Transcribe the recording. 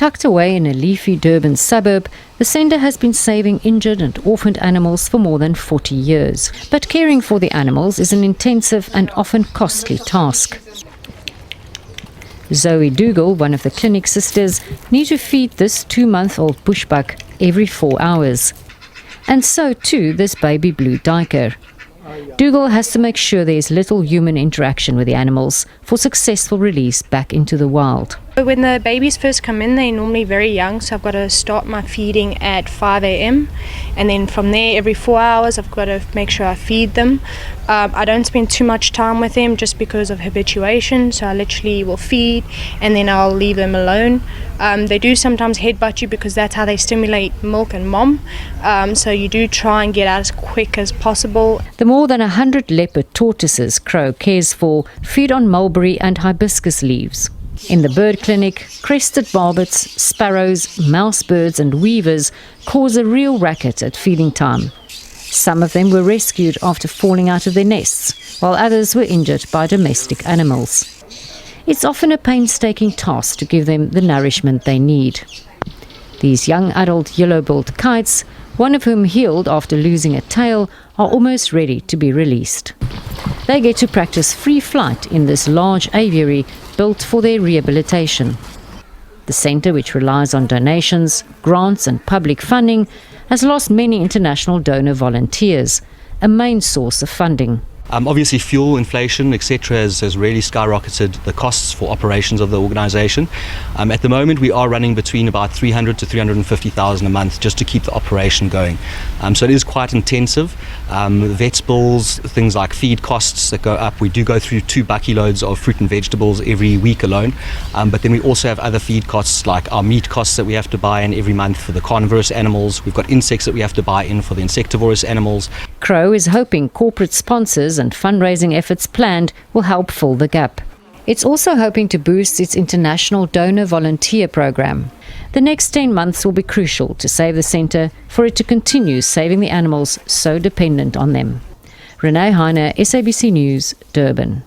Tucked away in a leafy Durban suburb, the centre has been saving injured and orphaned animals for more than 40 years. But caring for the animals is an intensive and often costly task. Zoe Dougal, one of the clinic sisters, needs to feed this 2-month-old bushbuck every 4 hours. And so too this baby blue duiker. Dougal has to make sure there is little human interaction with the animals for successful release back into the wild. When the babies first come in, they're normally very young, so I've got to start my feeding at 5 a.m. and then from there every 4 hours I've got to make sure I feed them. I don't spend too much time with them just because of habituation, so I literally will feed and then I'll leave them alone. They do sometimes headbutt you because that's how they stimulate milk and mom, so you do try and get out as quick as possible. The more than 100 leopard tortoises Crow cares for feed on mulberry and hibiscus leaves. In the bird clinic, crested barbets, sparrows, mousebirds and weavers cause a real racket at feeding time. Some of them were rescued after falling out of their nests, while others were injured by domestic animals. It's often a painstaking task to give them the nourishment they need. These young adult yellow-billed kites, one of whom healed after losing a tail, are almost ready to be released. They get to practice free flight in this large aviary built for their rehabilitation. The centre, which relies on donations, grants and public funding, has lost many international donor volunteers, a main source of funding. Obviously fuel, inflation, etc. has really skyrocketed the costs for operations of the organisation. At the moment we are running between about 300 to 350,000 a month just to keep the operation going. So it is quite intensive. Vets bills, things like feed costs that go up. We do go through 2 bucky loads of fruit and vegetables every week alone. But then we also have other feed costs like our meat costs that we have to buy in every month for the carnivorous animals. We've got insects that we have to buy in for the insectivorous animals. Crow is hoping corporate sponsors and fundraising efforts planned will help fill the gap. It's also hoping to boost its international donor volunteer program. The next 10 months will be crucial to save the centre for it to continue saving the animals so dependent on them. Renee Heine, SABC News, Durban.